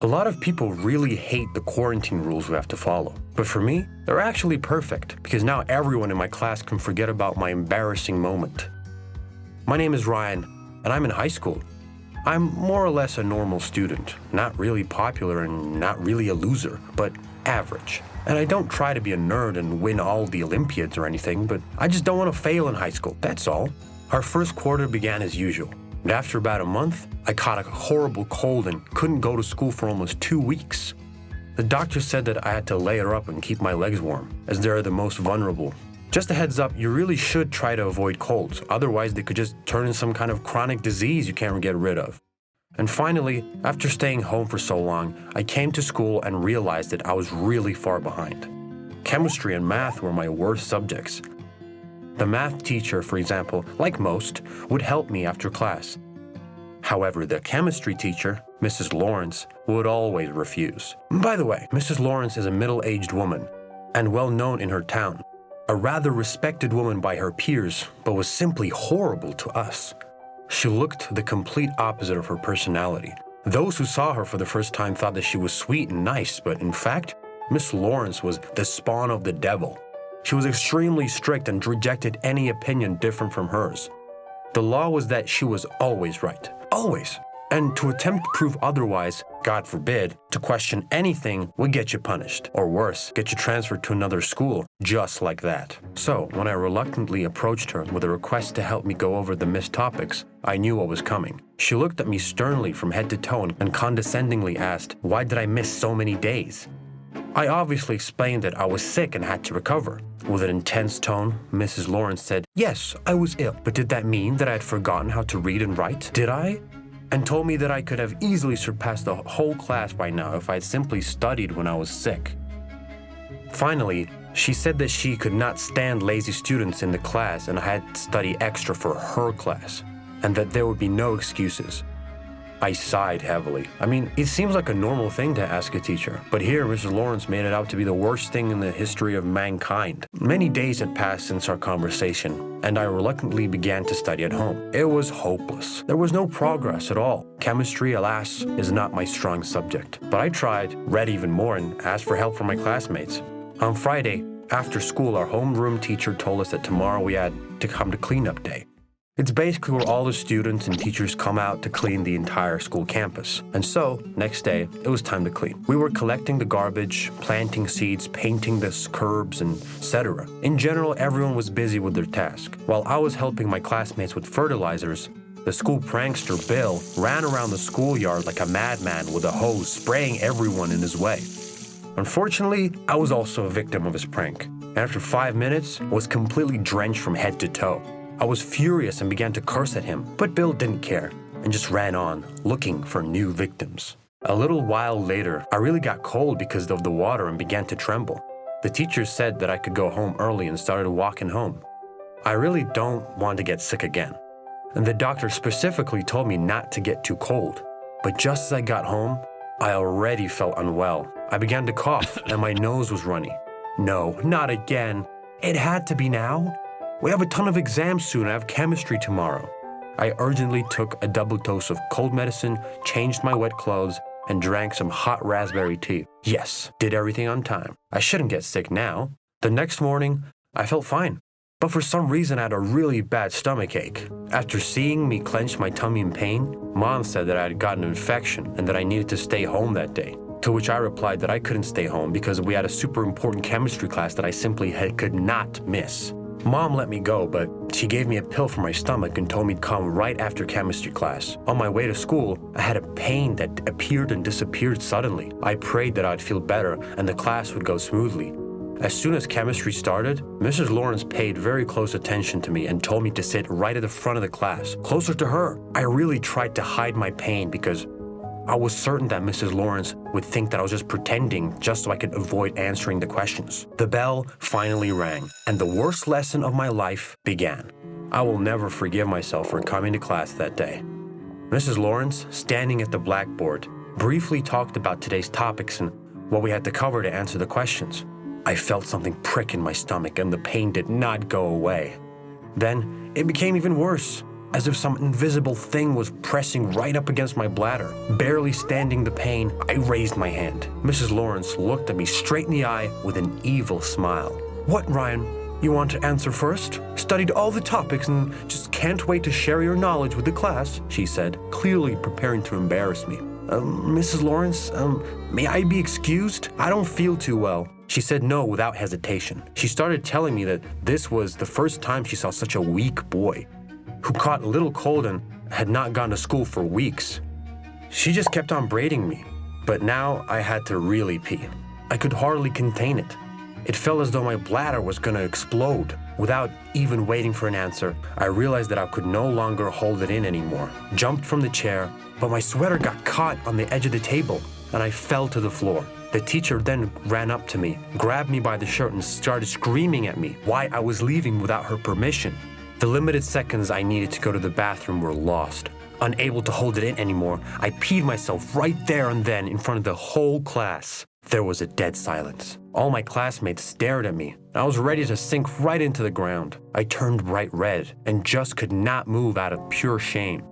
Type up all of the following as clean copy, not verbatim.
A lot of people really hate the quarantine rules we have to follow. But for me, they're actually perfect because now everyone in my class can forget about my embarrassing moment. My name is Ryan, and I'm in high school. I'm more or less a normal student, not really popular and not really a loser, but average. And I don't try to be a nerd and win all the Olympiads or anything, but I just don't want to fail in high school, that's all. Our first quarter began as usual. And after about a month, I caught a horrible cold and couldn't go to school for almost 2 weeks. The doctor said that I had to layer up and keep my legs warm, as they're the most vulnerable. Just a heads up, you really should try to avoid colds, otherwise they could just turn into some kind of chronic disease you can't get rid of. And finally, after staying home for so long, I came to school and realized that I was really far behind. Chemistry and math were my worst subjects. The math teacher, for example, like most, would help me after class. However, the chemistry teacher, Mrs. Lawrence, would always refuse. By the way, Mrs. Lawrence is a middle-aged woman and well known in her town. A rather respected woman by her peers, but was simply horrible to us. She looked the complete opposite of her personality. Those who saw her for the first time thought that she was sweet and nice, but in fact, Miss Lawrence was the spawn of the devil. She was extremely strict and rejected any opinion different from hers. The law was that she was always right. Always. And to attempt to prove otherwise, God forbid, to question anything would get you punished. Or worse, get you transferred to another school, just like that. So, when I reluctantly approached her with a request to help me go over the missed topics, I knew what was coming. She looked at me sternly from head to toe and condescendingly asked, why did I miss so many days? I obviously explained that I was sick and had to recover. With an intense tone, Mrs. Lawrence said, yes, I was ill, but did that mean that I had forgotten how to read and write? Did I? And told me that I could have easily surpassed the whole class by now if I had simply studied when I was sick. Finally, she said that she could not stand lazy students in the class and I had to study extra for her class, and that there would be no excuses. I sighed heavily. I mean, it seems like a normal thing to ask a teacher, but here Mrs. Lawrence made it out to be the worst thing in the history of mankind. Many days had passed since our conversation, and I reluctantly began to study at home. It was hopeless. There was no progress at all. Chemistry, alas, is not my strong subject. But I tried, read even more, and asked for help from my classmates. On Friday, after school, our homeroom teacher told us that tomorrow we had to come to cleanup day. It's basically where all the students and teachers come out to clean the entire school campus. And so, next day, it was time to clean. We were collecting the garbage, planting seeds, painting the curbs, and etc. In general, everyone was busy with their task. While I was helping my classmates with fertilizers, the school prankster Bill ran around the schoolyard like a madman with a hose, spraying everyone in his way. Unfortunately, I was also a victim of his prank. After 5 minutes, I was completely drenched from head to toe. I was furious and began to curse at him, but Bill didn't care and just ran on, looking for new victims. A little while later, I really got cold because of the water and began to tremble. The teacher said that I could go home early and started walking home. I really don't want to get sick again. And the doctor specifically told me not to get too cold. But just as I got home, I already felt unwell. I began to cough and my nose was runny. No, not again. It had to be now. We have a ton of exams soon. I have chemistry tomorrow. I urgently took a double dose of cold medicine, changed my wet clothes, and drank some hot raspberry tea. Yes, did everything on time. I shouldn't get sick now. The next morning, I felt fine. But for some reason, I had a really bad stomach ache. After seeing me clench my tummy in pain, Mom said that I had gotten an infection and that I needed to stay home that day. To which I replied that I couldn't stay home because we had a super important chemistry class that I simply could not miss. Mom let me go, but she gave me a pill for my stomach and told me to come right after chemistry class. On my way to school, I had a pain that appeared and disappeared suddenly. I prayed that I'd feel better and the class would go smoothly. As soon as chemistry started, Mrs. Lawrence paid very close attention to me and told me to sit right at the front of the class, closer to her. I really tried to hide my pain because I was certain that Mrs. Lawrence would think that I was just pretending just so I could avoid answering the questions. The bell finally rang, and the worst lesson of my life began. I will never forgive myself for coming to class that day. Mrs. Lawrence, standing at the blackboard, briefly talked about today's topics and what we had to cover to answer the questions. I felt something prick in my stomach and the pain did not go away. Then it became even worse. as if some invisible thing was pressing right up against my bladder. Barely standing the pain, I raised my hand. Mrs. Lawrence looked at me straight in the eye with an evil smile. "What, Ryan? You want to answer first? Studied all the topics and just can't wait to share your knowledge with the class," she said, clearly preparing to embarrass me. "Mrs. Lawrence, may I be excused? I don't feel too well." She said no without hesitation. She started telling me that this was the first time she saw such a weak boy, who caught a little cold and had not gone to school for weeks. She just kept on braiding me, but now I had to really pee. I could hardly contain it. It felt as though my bladder was going to explode. Without even waiting for an answer, I realized that I could no longer hold it in anymore. Jumped from the chair, but my sweater got caught on the edge of the table, and I fell to the floor. The teacher then ran up to me, grabbed me by the shirt, and started screaming at me why I was leaving without her permission. The limited seconds I needed to go to the bathroom were lost. Unable to hold it in anymore, I peed myself right there and then in front of the whole class. There was a dead silence. All my classmates stared at me. I was ready to sink right into the ground. I turned bright red and just could not move out of pure shame.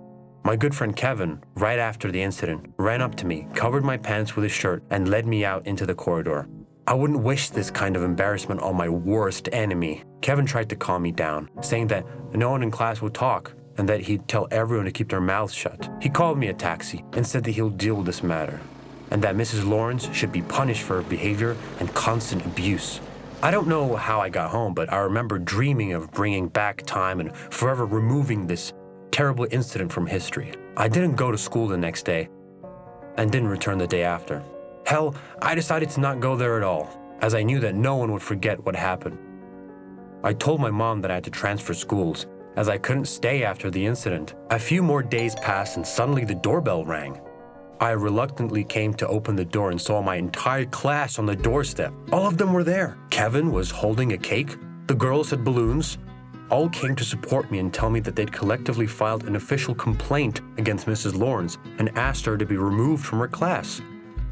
My good friend Kevin, right after the incident, ran up to me, covered my pants with his shirt, and led me out into the corridor. I wouldn't wish this kind of embarrassment on my worst enemy. Kevin tried to calm me down, saying that no one in class would talk and that he'd tell everyone to keep their mouths shut. He called me a taxi and said that he'll deal with this matter, and that Mrs. Lawrence should be punished for her behavior and constant abuse. I don't know how I got home, but I remember dreaming of bringing back time and forever removing this terrible incident from history. I didn't go to school the next day and didn't return the day after. Hell, I decided to not go there at all, as I knew that no one would forget what happened. I told my mom that I had to transfer schools, as I couldn't stay after the incident. A few more days passed and suddenly the doorbell rang. I reluctantly came to open the door and saw my entire class on the doorstep. All of them were there. Kevin was holding a cake. The girls had balloons. All came to support me and tell me that they'd collectively filed an official complaint against Mrs. Lawrence and asked her to be removed from her class.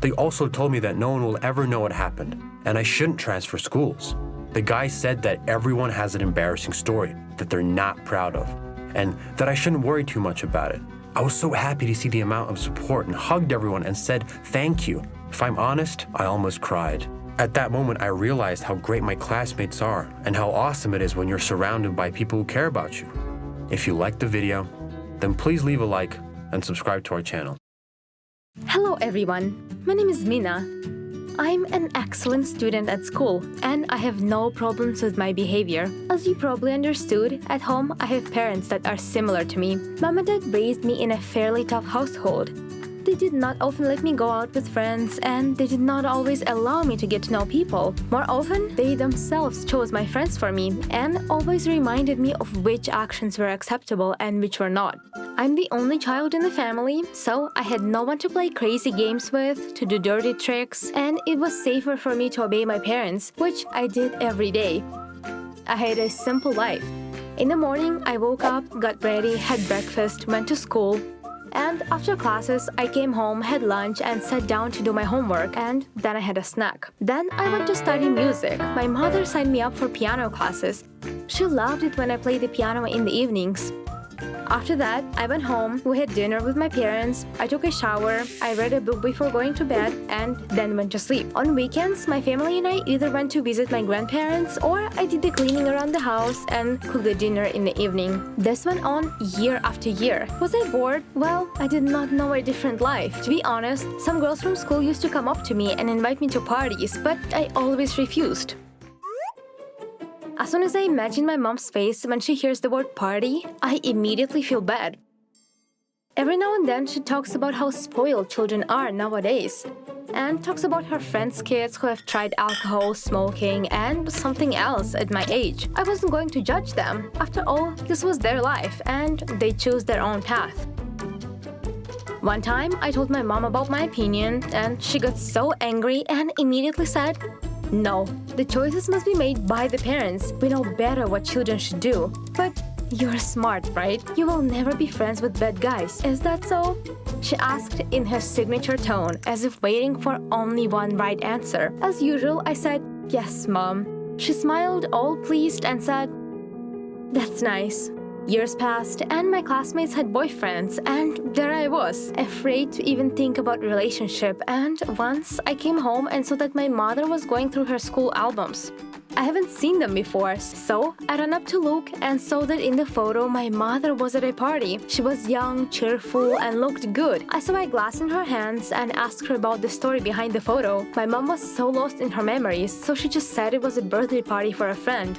They also told me that no one will ever know what happened, and I shouldn't transfer schools. The guy said that everyone has an embarrassing story that they're not proud of, and that I shouldn't worry too much about it. I was so happy to see the amount of support and hugged everyone and said thank you. If I'm honest, I almost cried. At that moment, I realized how great my classmates are and how awesome it is when you're surrounded by people who care about you. If you liked the video, then please leave a like and subscribe to our channel. Hello everyone, my name is Mina. I'm an excellent student at school and I have no problems with my behavior. As you probably understood, at home I have parents that are similar to me. Mom and Dad raised me in a fairly tough household. They did not often let me go out with friends, and they did not always allow me to get to know people. More often, they themselves chose my friends for me and always reminded me of which actions were acceptable and which were not. I'm the only child in the family, so I had no one to play crazy games with, to do dirty tricks, and it was safer for me to obey my parents, which I did every day. I had a simple life. In the morning, I woke up, got ready, had breakfast, went to school. And after classes, I came home, had lunch, and sat down to do my homework, and then I had a snack. Then I went to study music. My mother signed me up for piano classes. She loved it when I played the piano in the evenings. After that, I went home, we had dinner with my parents, I took a shower, I read a book before going to bed, and then went to sleep. On weekends, my family and I either went to visit my grandparents or I did the cleaning around the house and cooked the dinner in the evening. This went on year after year. Was I bored? Well, I did not know a different life. To be honest, some girls from school used to come up to me and invite me to parties, but I always refused. As soon as I imagine my mom's face when she hears the word party, I immediately feel bad. Every now and then she talks about how spoiled children are nowadays, and talks about her friends' kids who have tried alcohol, smoking, and something else at my age. I wasn't going to judge them. After all, this was their life, and they chose their own path. One time, I told my mom about my opinion, and she got so angry and immediately said, "No, the choices must be made by the parents. We know better what children should do." But you're smart, right? You will never be friends with bad guys. Is that so? She asked in her signature tone, as if waiting for only one right answer. As usual, I said, "Yes, Mom." She smiled, all pleased, and said, "That's nice. Years passed, and my classmates had boyfriends, and there I was, afraid to even think about relationship. And once I came home and saw that my mother was going through her school albums. I haven't seen them before, so I ran up to look and saw that in the photo my mother was at a party. She was young, cheerful, and looked good. I saw a glass in her hands and asked her about the story behind the photo. My mom was so lost in her memories, so she just said it was a birthday party for a friend.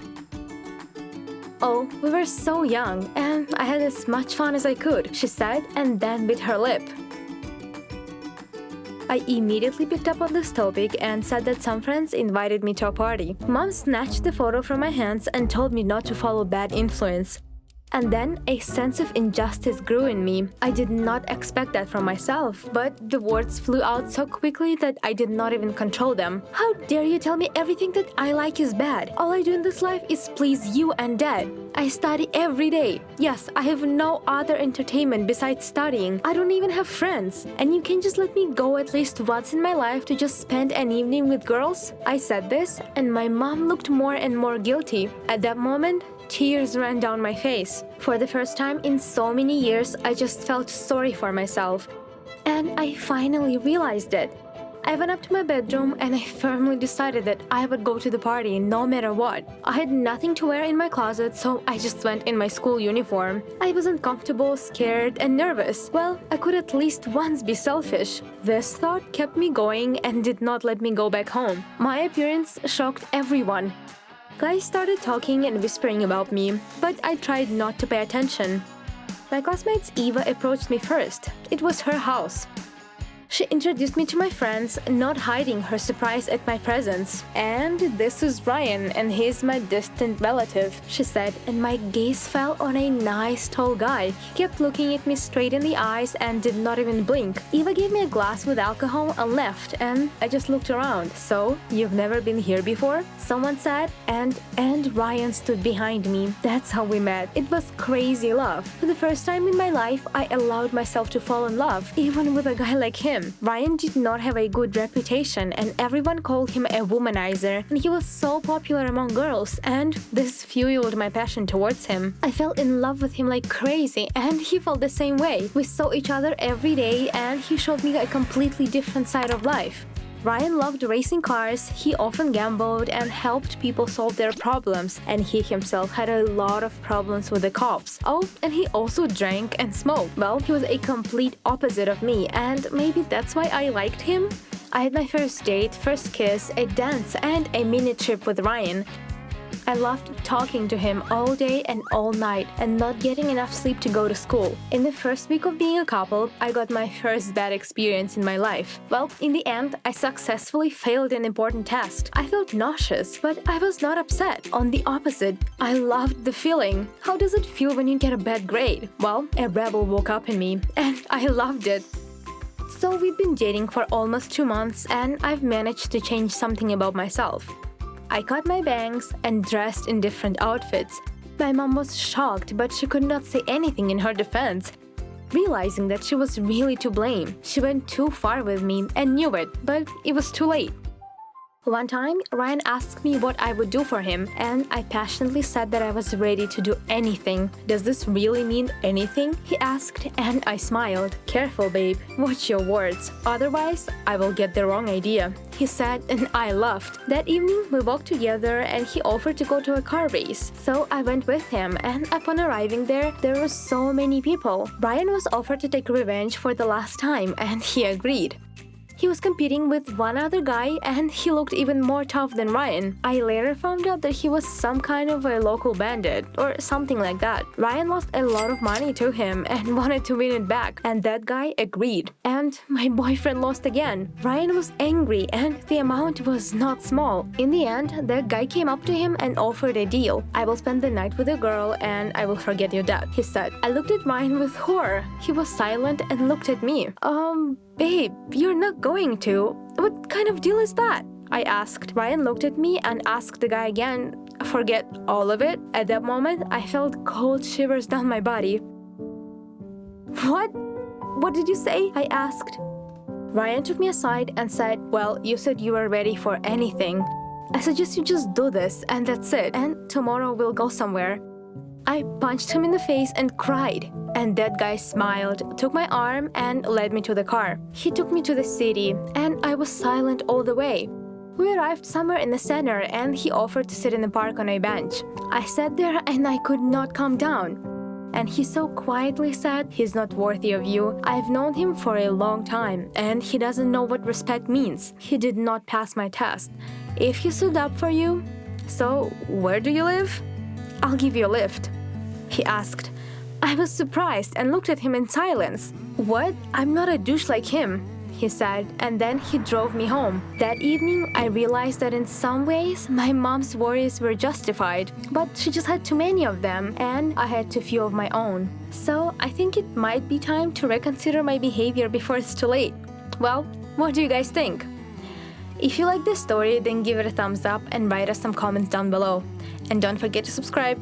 "Oh, we were so young, and I had as much fun as I could," she said, and then bit her lip. I immediately picked up on this topic and said that some friends invited me to a party. Mom snatched the photo from my hands and told me not to follow bad influence. And then a sense of injustice grew in me. I did not expect that from myself, but the words flew out so quickly that I did not even control them. "How dare you tell me everything that I like is bad? All I do in this life is please you and Dad. I study every day. Yes, I have no other entertainment besides studying. I don't even have friends. And you can just let me go at least once in my life to just spend an evening with girls?" I said this, and my mom looked more and more guilty. At that moment, tears ran down my face. For the first time in so many years, I just felt sorry for myself. And I finally realized it. I went up to my bedroom and I firmly decided that I would go to the party no matter what. I had nothing to wear in my closet, so I just went in my school uniform. I was uncomfortable, scared, and nervous. Well, I could at least once be selfish. This thought kept me going and did not let me go back home. My appearance shocked everyone. Guys started talking and whispering about me, but I tried not to pay attention. My classmates Eva approached me first. It was her house. She introduced me to my friends, not hiding her surprise at my presence. "And this is Ryan, and he's my distant relative," she said, and my gaze fell on a nice tall guy. He kept looking at me straight in the eyes and did not even blink. Eva gave me a glass with alcohol and left, and I just looked around. "So, you've never been here before?" someone said, and Ryan stood behind me. That's how we met. It was crazy love. For the first time in my life, I allowed myself to fall in love, even with a guy like him. Ryan did not have a good reputation, and everyone called him a womanizer, and he was so popular among girls, and this fueled my passion towards him. I fell in love with him like crazy, and he felt the same way. We saw each other every day, and he showed me a completely different side of life. Ryan loved racing cars, he often gambled and helped people solve their problems, and he himself had a lot of problems with the cops. Oh, and he also drank and smoked. Well, he was a complete opposite of me, and maybe that's why I liked him. I had my first date, first kiss, a dance, and a mini trip with Ryan. I loved talking to him all day and all night and not getting enough sleep to go to school. In the first week of being a couple, I got my first bad experience in my life. Well, in the end, I successfully failed an important test. I felt nauseous, but I was not upset. On the opposite, I loved the feeling. How does it feel when you get a bad grade? Well, a rebel woke up in me, and I loved it. So we've been dating for almost 2 months, and I've managed to change something about myself. I cut my bangs and dressed in different outfits. My mom was shocked, but she could not say anything in her defense. Realizing that she was really to blame, she went too far with me and knew it, but it was too late. One time, Ryan asked me what I would do for him, and I passionately said that I was ready to do anything. "Does this really mean anything?" he asked, and I smiled. "Careful, babe. Watch your words. Otherwise, I will get the wrong idea," he said, and I laughed. That evening, we walked together, and he offered to go to a car race. So I went with him, and upon arriving there were so many people. Ryan was offered to take revenge for the last time, and he agreed. He was competing with one other guy, and he looked even more tough than Ryan. I later found out that he was some kind of a local bandit, or something like that. Ryan lost a lot of money to him and wanted to win it back, and that guy agreed. And my boyfriend lost again. Ryan was angry, and the amount was not small. In the end, the guy came up to him and offered a deal. "I will spend the night with a girl, and I will forget your dad," he said. I looked at Ryan with horror. He was silent and looked at me. Babe, you're not going to. What kind of deal is that?" I asked. Ryan looked at me and asked the guy again, "Forget all of it?" At that moment, I felt cold shivers down my body. What? What did you say?" I asked. Ryan took me aside and said, "Well, you said you were ready for anything. I suggest you just do this, and that's it, and tomorrow we'll go somewhere." I punched him in the face and cried. And that guy smiled, took my arm, and led me to the car. He took me to the city, and I was silent all the way. We arrived somewhere in the center, and he offered to sit in the park on a bench. I sat there and I could not calm down. And he so quietly said, "He's not worthy of you. I've known him for a long time, and he doesn't know what respect means. He did not pass my test. If he stood up for you, so where do you live? I'll give you a lift," he asked. I was surprised and looked at him in silence. "What? I'm not a douche like him," he said, and then he drove me home. That evening, I realized that in some ways, my mom's worries were justified, but she just had too many of them, and I had too few of my own. So I think it might be time to reconsider my behavior before it's too late. Well, what do you guys think? If you like this story, then give it a thumbs up and write us some comments down below. And don't forget to subscribe.